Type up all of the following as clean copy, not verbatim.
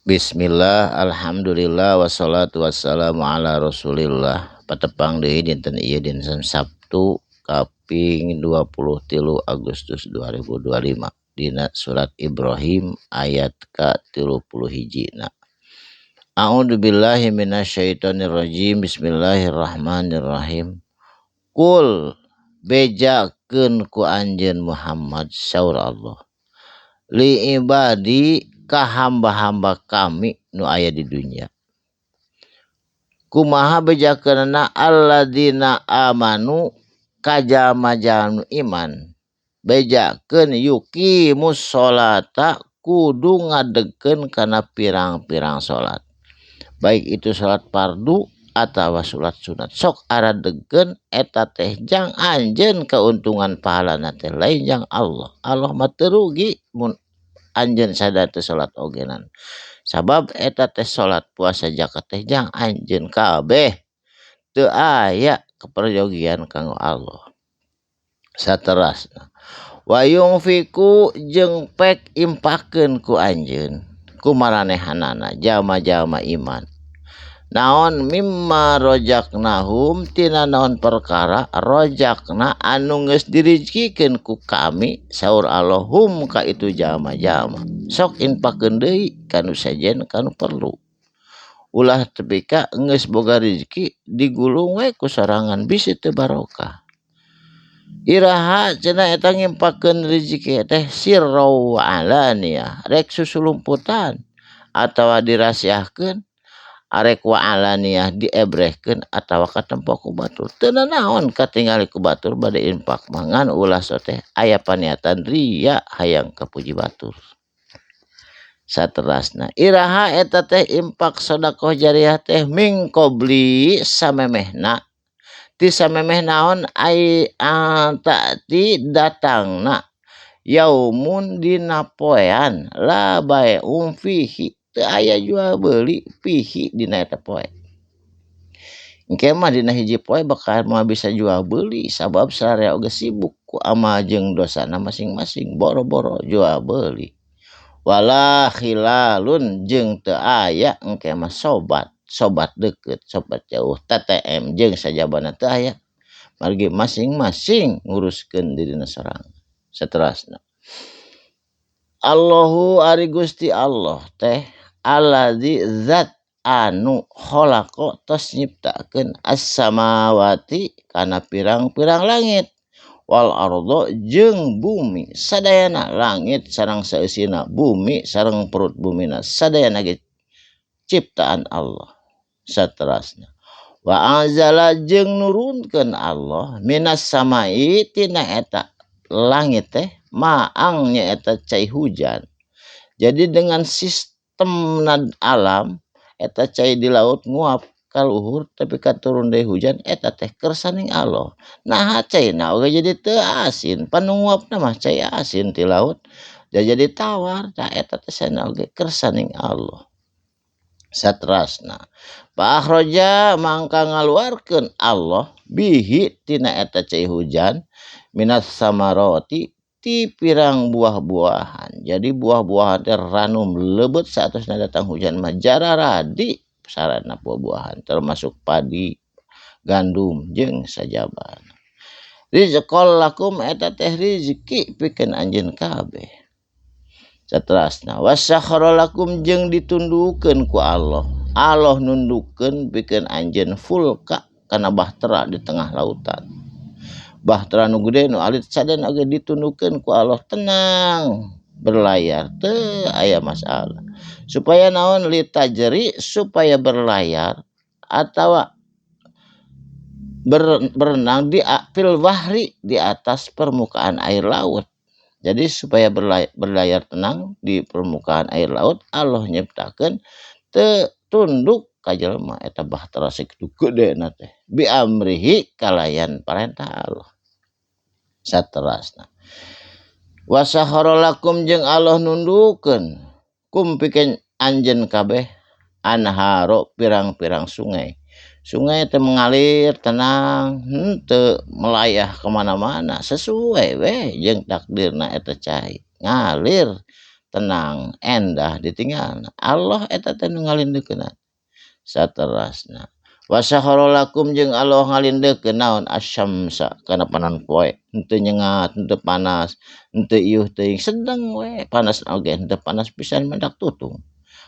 Bismillah, alhamdulillah, wassalatu wassalamu ala rasulillah. Patepang deui dinten ieu dinten Sabtu kaping 23 Agustus 2025 dina surat Ibrahim ayat ke-31. A'udzubillahi minasyaitonirrajim. Bismillahirrahmanirrahim. Kul bejakeun ku anjeun Muhammad saur Allah. Li ibadi ka hamba-hamba kami nu aya di dunia. Kumaha bejakeunana alladzina amanu kajama-jama iman. Bejakeun yuqimus sholata kudu ngadegkeun kana pirang-pirang salat. Baik itu salat fardu atawa salat sunat. Sok aradegkeun eta teh jang anjeun keuntungan pahalana teh lain jang Allah. Allah mah teu rugi mun anjeun sadar teu salat ogenan. Sabab eta teh salat puasa zakat teh jang anjeun kabeh teu aya keperjogian kanggo Allah. Saterasna wa yungfiku jeung pek impakeun ku anjeun ku maranehanana jalma-jalma iman. Naon mimma rojaknahum tina naon perkara rojakna anu geus dirijkikeun ku kami saur Allahum ka itu jalma-jalma. Sok inpakeun deui kanu sajen kanu perlu. Ulah tepi ka geus boga rezeki digulung we ku sorangan bisi teu barokah. Iraha cenah eta ngimpakeun rezeki teh sirra wa alaniyah rek susulumputan atawa dirahasiakeun arek wa alaniyah diebrehkeun atawa katempo ku batur. Teu naon katingali ku batur bade infak mangan ulah teh aya paniatan ria hayang kapuji batur. Saterasna iraha eta teh infak sedekah jariyah teh min qabli samemehna ti samemeh naon ai ta'ti datangna yaumun dina poean la bai'um fihi teu aya jual beuli fihi dina eta poe. Engke mah dina hiji poe bakal moal bisa jual beuli sabab sararea oge sibuk ku amal jeung dosana masing-masing boro-boro jual beuli. Wala khilalun jeung teu aya engke mah sobat deukeut sobat jauh TTM jeung sajabana teu aya margi masing-masing nguruskeun dirina sorangan. Saterasna Allahu ari Gusti Allah teh alladzi zat anu khalaqo tos nyiptakeun as-samawati kana pirang-pirang langit wal ardo jeung bumi sadayana langit sareng saeusina bumi sareng perut bumina sadayana ge ciptaan Allah. Saterasna wa anzala jeung nurunkeun Allah minas samai tina eta langit teh maang nyaeta cai hujan. Jadi dengan sistem alam eta cai di laut nguap ka luhur tapi katurun deui hujan eta teh kersaning Allah. Nah caina oge jadi teu asin panu nguapna mah cai asin ti laut jadi tawar tah eta teh sana oge kersaning Allah. Saterasna fa akhraja mangka ngaluarkeun Allah bihi tina eta cai hujan minas samaroti ti pirang buah-buahan. Jadi buah-buahan teh ranum lebeut saatosna datang hujan mah jararadi sarana buah-buahan termasuk padi, gandum jeung sajabana. Rizqal lakum eta teh rezeki pikeun anjeun kabeh. Saterasna wasakhara lakum jeung ditundukeun ku Allah. Allah nundukeun pikeun anjeun fulka kana bahtera di tengah lautan. Bahtera nu gede nu alit saden oge ditundukeun ku Allah tenang berlayar teu aya masalah. Supaya naon litajri supaya berlayar atawa berenang di fil bahri di atas permukaan air laut. Jadi supaya berlayar tenang di permukaan air laut Allah nyiptakeun teu tunduk ka jelema eta bahtera sakitu gedena teh bi amrihi kalayan parentah Allah. Saterasna wasahara lakum jeung Allah nundukeun kum pikeun anjeun kabeh anharo pirang-pirang sungai. Sungai teh mengalir tenang teu melayah kemana-mana sesuai we jeung takdirna eta cai ngalir tenang endah ditinggal Allah eta teh nu ngalindekeun saterasna wasakharolakum jeung Allah ngalindekeun naon asyamsa kana panan poe henteu nyengat henteu panas henteu ieuh teuing sedeng we panas oge henteu panas pisan mendak tutung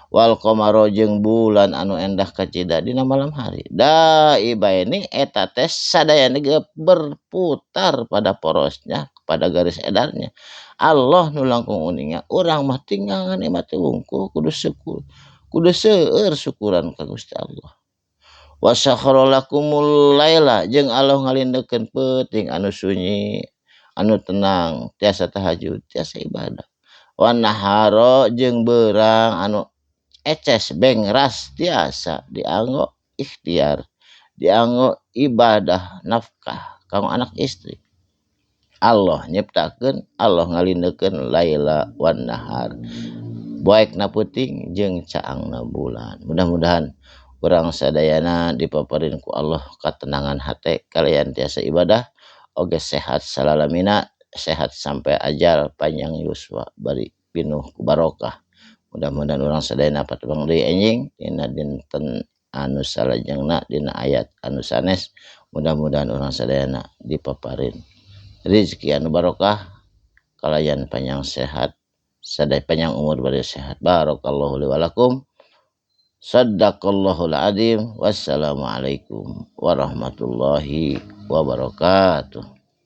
wal qamaro jeung bulan anu endah kacida dina malam hari da ibaini eta teh sadayana berputar pada porosnya pada garis edarnya Allah nu langkung uningnya urang mah tinggal nikmat wungkul kudu syukur kudu seueur syukuran ka Gusti Allah wasakharolakumul laila jeung Allah ngalindekeun peuting anu sunyi anu tenang tiasa tahajud tiasa ibadah wan naharo jeung beurang anu eces bengras tiasa dianggo ikhtiar dianggo ibadah nafkah kanggo anak istri Allah nyiptakeun Allah ngalindekeun laila wan nahar boekna peuting jeung caangna bulan mudah-mudahan urang sadayana dipaparin ku Allah katenangan hate kalian tiasa ibadah oge sehat salalamina sehat sampai ajal panjang yuswa bari pinuh ku barokah mudah-mudahan urang sadayana patebang deui enjing dina dinten anu salajengna dina ayat anu sanes mudah-mudahan urang sadayana dipaparin rezeki anu barokah kalayan panjang sehat sadaya panjang umur bari sehat barakallahu li wa lakum sadaqallahul adzim wassalamualaikum warahmatullahi wabarakatuh.